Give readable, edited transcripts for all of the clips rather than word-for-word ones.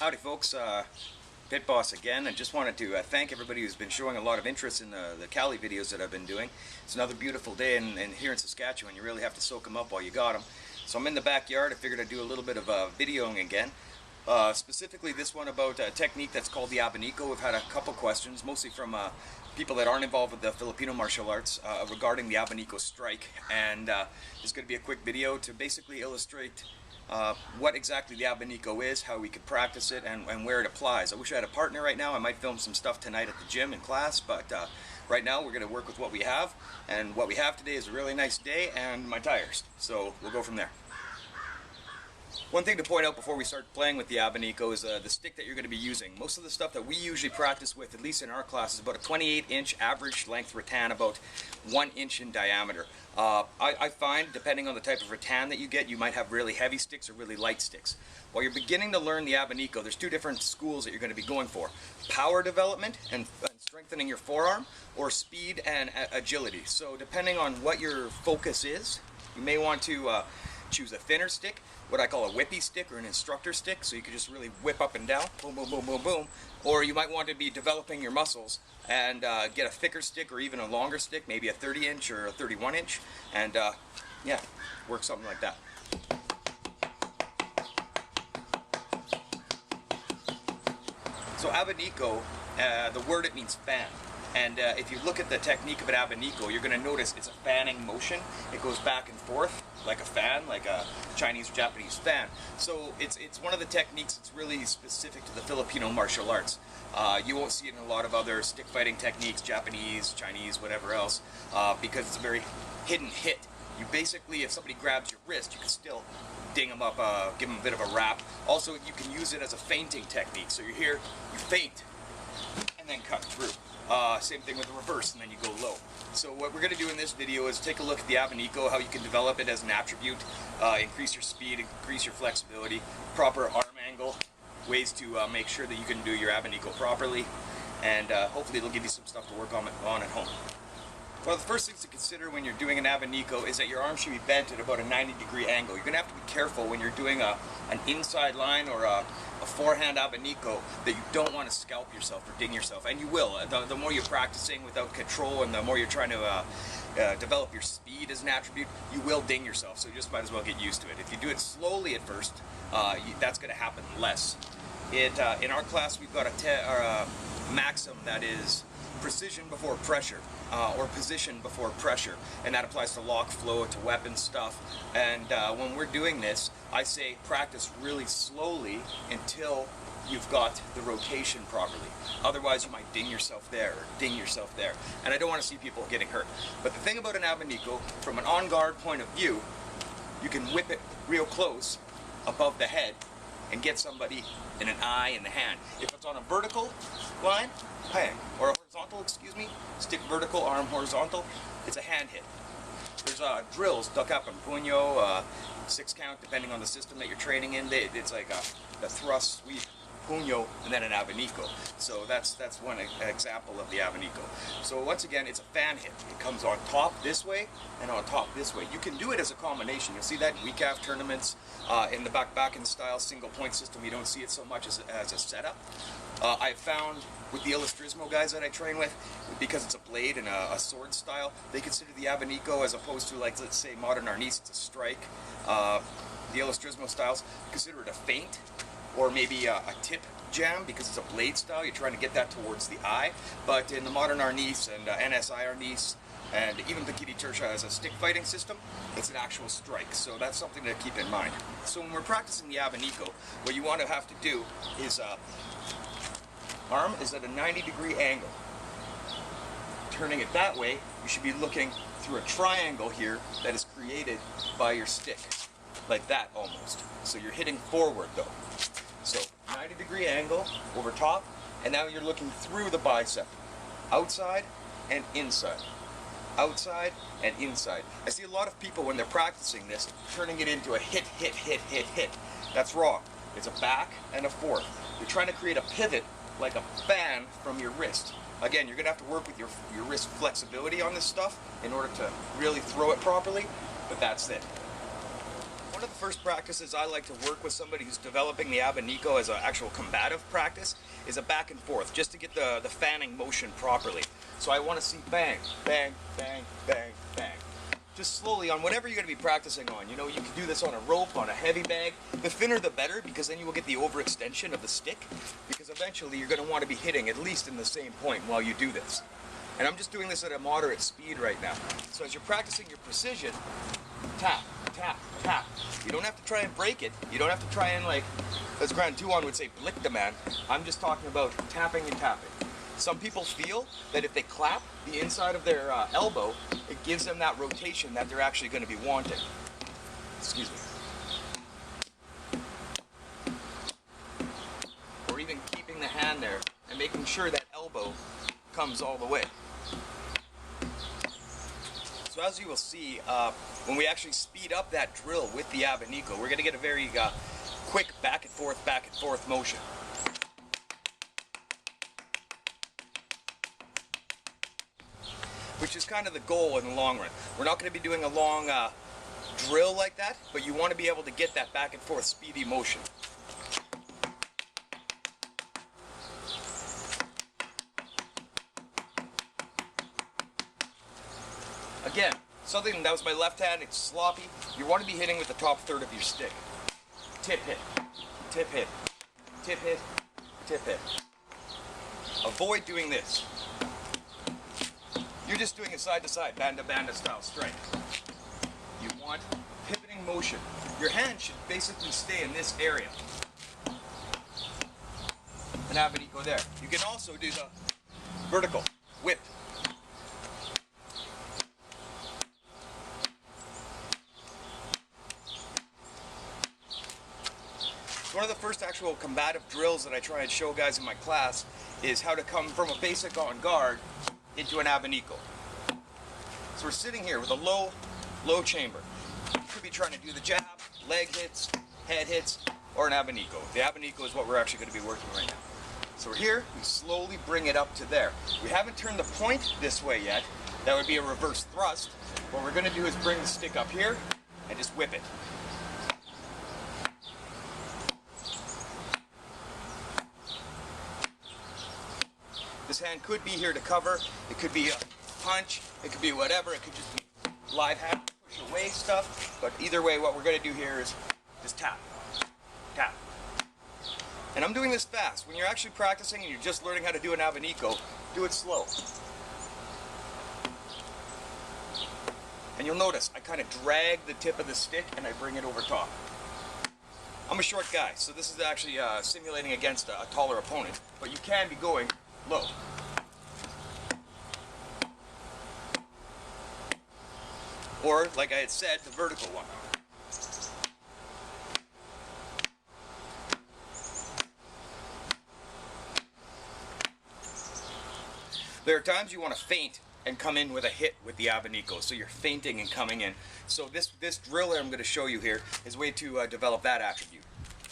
Howdy folks, Pit Boss again. I just wanted to thank everybody who's been showing a lot of interest in the Cali videos that I've been doing. It's another beautiful day and here in Saskatchewan you really have to soak them up while you got them. So I'm in the backyard. I figured I'd do a little bit of videoing again. Specifically this one about a technique that's called the abanico. We've had a couple questions, mostly from people that aren't involved with the Filipino martial arts regarding the abanico strike. And it's going to be a quick video to basically illustrate what exactly the abanico is, how we could practice it, and where it applies. I wish I had a partner right now. I might film some stuff tonight at the gym in class, but right now we're going to work with what we have, and what we have today is a really nice day and my tires, so we'll go from there. One thing to point out before we start playing with the abanico is the stick that you're going to be using. Most of the stuff that we usually practice with, at least in our class, is about a 28-inch average length rattan, about 1 inch in diameter. I find, depending on the type of rattan that you get, you might have really heavy sticks or really light sticks. While you're beginning to learn the abanico, there's two different schools that you're going to be going for. Power development and strengthening your forearm, or speed and agility. So depending on what your focus is, you may want to choose a thinner stick, what I call a whippy stick or an instructor stick, so you can just really whip up and down, boom, boom, boom, boom, boom. Or you might want to be developing your muscles and get a thicker stick or even a longer stick, maybe a 30-inch or a 31-inch, and yeah, work something like that. So abanico, the word, it means fan. And if you look at the technique of an abanico, you're going to notice it's a fanning motion. It goes back and forth like a fan, like a Chinese or Japanese fan. So it's one of the techniques that's really specific to the Filipino martial arts. You won't see it in a lot of other stick fighting techniques, Japanese, Chinese, whatever else, because it's a very hidden hit. You basically, if somebody grabs your wrist, you can still ding them up, give them a bit of a wrap. Also, you can use it as a feinting technique. So you're here, you feint, and then cut through. Same thing with the reverse, and then you go low. So what we're going to do in this video is take a look at the abanico, how you can develop it as an attribute, increase your speed, increase your flexibility, proper arm angle, ways to make sure that you can do your abanico properly, and hopefully it'll give you some stuff to work on at home. One of the first things to consider when you're doing an abanico is that your arm should be bent at about a 90-degree angle. You're going to have to be careful when you're doing an inside line or a forehand abanico that you don't want to scalp yourself or ding yourself, and you will. The more you're practicing without control and the more you're trying to develop your speed as an attribute, you will ding yourself, so you just might as well get used to it. If you do it slowly at first, that's going to happen less. In our class we've got a maxim that is precision before pressure, or position before pressure, and that applies to lock, flow, to weapon stuff. And when we're doing this, I say practice really slowly until you've got the rotation properly. Otherwise you might ding yourself there or ding yourself there, and I don't want to see people getting hurt. But the thing about an abanico, from an on-guard point of view, you can whip it real close above the head and get somebody in an eye in the hand. If it's on a vertical line, bang, or a horizontal, excuse me, stick vertical, arm horizontal, it's a hand hit. There's drills, duck up and puño, 6 count, depending on the system that you're training in. It's like a thrust, sweep, puño, and then an abanico. So that's one example of the abanico. So once again, it's a fan hit. It comes on top this way and on top this way. You can do it as a combination. You'll see that in WCAF tournaments, in the back-in style single point system. You don't see it so much as a setup. I've found with the Illustrismo guys that I train with, because it's a blade and a sword style, they consider the abanico, as opposed to, like, let's say modern arnis, it's a strike. The Illustrismo styles consider it a feint, or maybe a tip jam, because it's a blade style. You're trying to get that towards the eye. But in the modern arnis and NSI arnis, and even the Kiri Tertia as a stick fighting system, it's an actual strike. So that's something to keep in mind. So when we're practicing the abanico, what you want to have to do is arm is at a 90-degree angle. Turning it that way, you should be looking through a triangle here that is created by your stick, like that almost. So you're hitting forward though. So 90-degree angle over top, and now you're looking through the bicep, outside and inside, outside and inside. I see a lot of people when they're practicing this turning it into a hit, hit, hit, hit, hit. That's wrong. It's a back and a forth. You're trying to create a pivot like a fan from your wrist. Again, you're going to have to work with your wrist flexibility on this stuff in order to really throw it properly, but that's it. One of the first practices I like to work with somebody who's developing the abanico as an actual combative practice is a back and forth, just to get the fanning motion properly. So I want to see bang, bang, bang, bang, bang. Just slowly on whatever you're going to be practicing on. You know, you can do this on a rope, on a heavy bag. The thinner the better, because then you will get the overextension of the stick, because eventually you're going to want to be hitting at least in the same point while you do this. And I'm just doing this at a moderate speed right now. So as you're practicing your precision, tap, tap, tap. You don't have to try and break it. You don't have to try and, like, as Grand Tuan would say, blick the man. I'm just talking about tapping and tapping. Some people feel that if they clap the inside of their elbow, it gives them that rotation that they're actually going to be wanting. Excuse me. Or even keeping the hand there and making sure that elbow comes all the way. So as you will see, when we actually speed up that drill with the abanico, we're going to get a very quick back and forth motion. Which is kind of the goal in the long run. We're not going to be doing a long drill like that, but you want to be able to get that back and forth speedy motion. Again, something that was my left hand, it's sloppy. You want to be hitting with the top third of your stick. Tip hit, tip hit, tip hit, tip hit. Avoid doing this. You're just doing a side-to-side, banda-banda style strike. You want pivoting motion. Your hand should basically stay in this area. An abanico there. You can also do the vertical whip. One of the first actual combative drills that I try and show guys in my class is how to come from a basic on guard into an abanico. So we're sitting here with a low chamber. You could be trying to do the jab, leg hits, head hits, or an abanico. The abanico is what we're actually going to be working right now. So we're here, we slowly bring it up to there. We haven't turned the point this way yet. That would be a reverse thrust. What we're going to do is bring the stick up here and just whip it. This hand could be here to cover, it could be a punch, it could be whatever, it could just be live hand, push away stuff, but either way what we're going to do here is just tap, tap. And I'm doing this fast. When you're actually practicing and you're just learning how to do an abanico, do it slow. And you'll notice, I kind of drag the tip of the stick and I bring it over top. I'm a short guy, so this is actually simulating against a taller opponent, but you can be going low. Or, like I had said, the vertical one. There are times you want to feint and come in with a hit with the abanico, so you're feinting and coming in. So this drill that I'm going to show you here is a way to develop that attribute.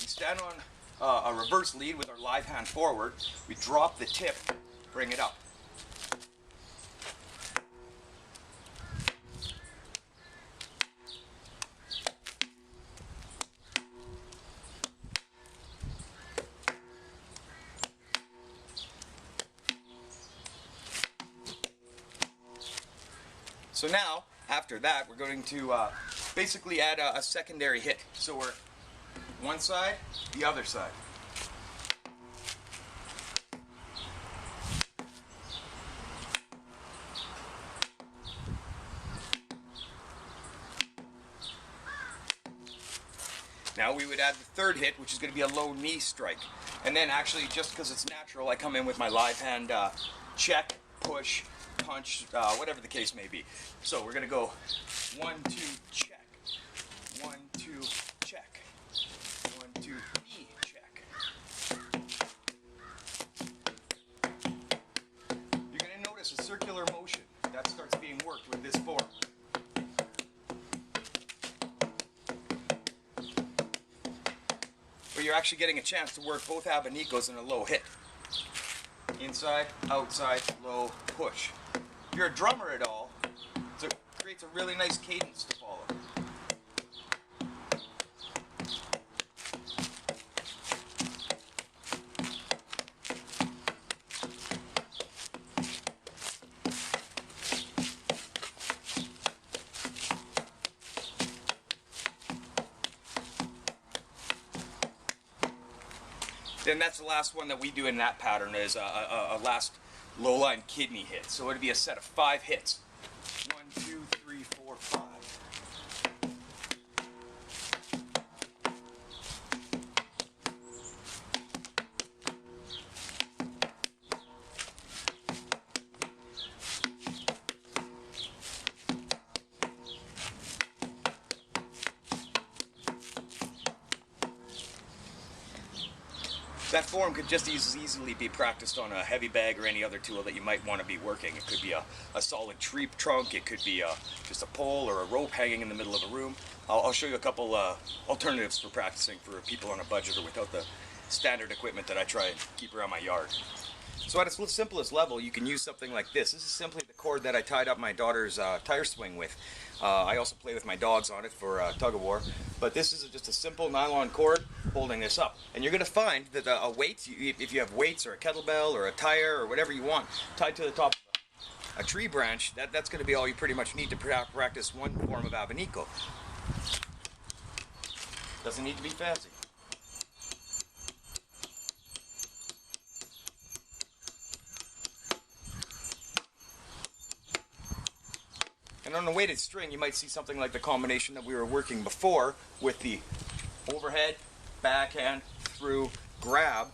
We stand on a reverse lead with our live hand forward. We drop the tip, bring it up. So now, after that, we're going to basically add a secondary hit. So we're one side, the other side. Now we would add the third hit, which is going to be a low knee strike. And then actually, just because it's natural, I come in with my live hand check, push, punch, whatever the case may be. So we're going to go 1, 2, check. 1, 2, check. 1, 2, knee, check. You're going to notice a circular motion that starts being worked with this form. Where you're actually getting a chance to work both abanicos in a low hit. Inside, outside, low, push. If you're a drummer at all, it creates a really nice cadence to follow. Then that's the last one that we do in that pattern is a last low line kidney hit. So it'd be a set of 5 hits. 1, 2, 3, 4, 5. That form could just easily be practiced on a heavy bag or any other tool that you might want to be working. It could be a solid tree trunk, it could be just a pole or a rope hanging in the middle of a room. I'll show you a couple alternatives for practicing for people on a budget or without the standard equipment that I try and keep around my yard. So at its simplest level, you can use something like this. This is simply the cord that I tied up my daughter's tire swing with. I also play with my dogs on it for tug of war. But this is just a simple nylon cord holding this up. And you're going to find that a weight, if you have weights or a kettlebell or a tire or whatever you want, tied to the top of a tree branch, that's going to be all you pretty much need to practice one form of abanico. Doesn't need to be fancy. And on a weighted string, you might see something like the combination that we were working before with the overhead, backhand, through, grab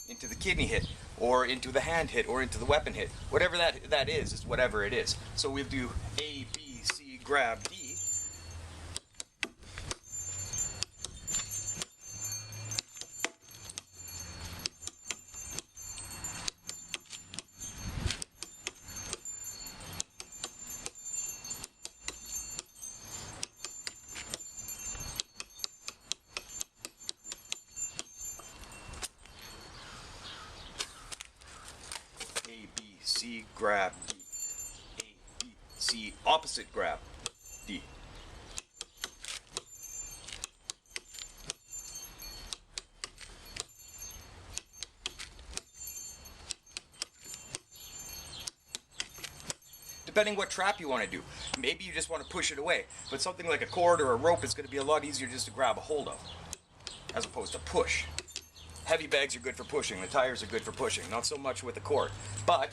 into the kidney hit, or into the hand hit, or into the weapon hit. Whatever that is whatever it is. So we'll do A, B, C, grab, D. C, grab, D. A, B, C, opposite grab, D. Depending what trap you want to do. Maybe you just want to push it away, but something like a cord or a rope is going to be a lot easier just to grab a hold of, as opposed to push. Heavy bags are good for pushing, the tires are good for pushing, not so much with the cord. But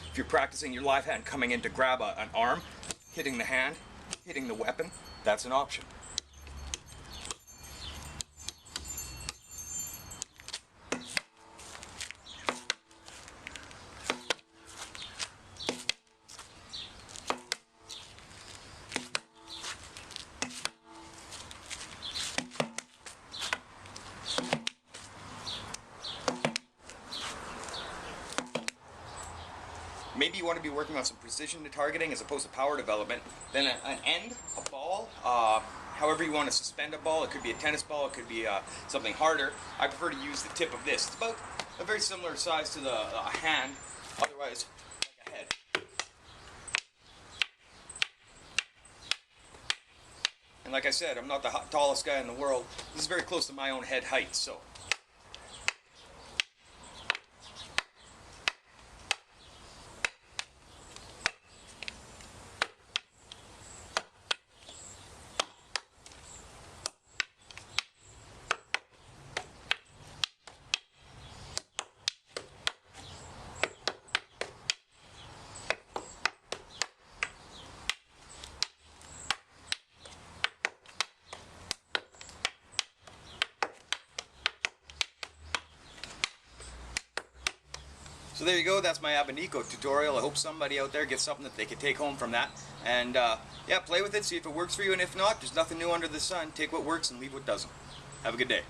if you're practicing your live hand coming in to grab an arm, hitting the hand, hitting the weapon, that's an option. Maybe you want to be working on some precision targeting as opposed to power development. Then an end, a ball, however you want to suspend a ball. It could be a tennis ball, it could be something harder. I prefer to use the tip of this. It's about a very similar size to the hand, otherwise like a head. And like I said, I'm not the tallest guy in the world. This is very close to my own head height, so. So there you go, that's my abanico tutorial. I hope somebody out there gets something that they can take home from that. And yeah, play with it, see if it works for you, and if not, there's nothing new under the sun. Take what works and leave what doesn't. Have a good day.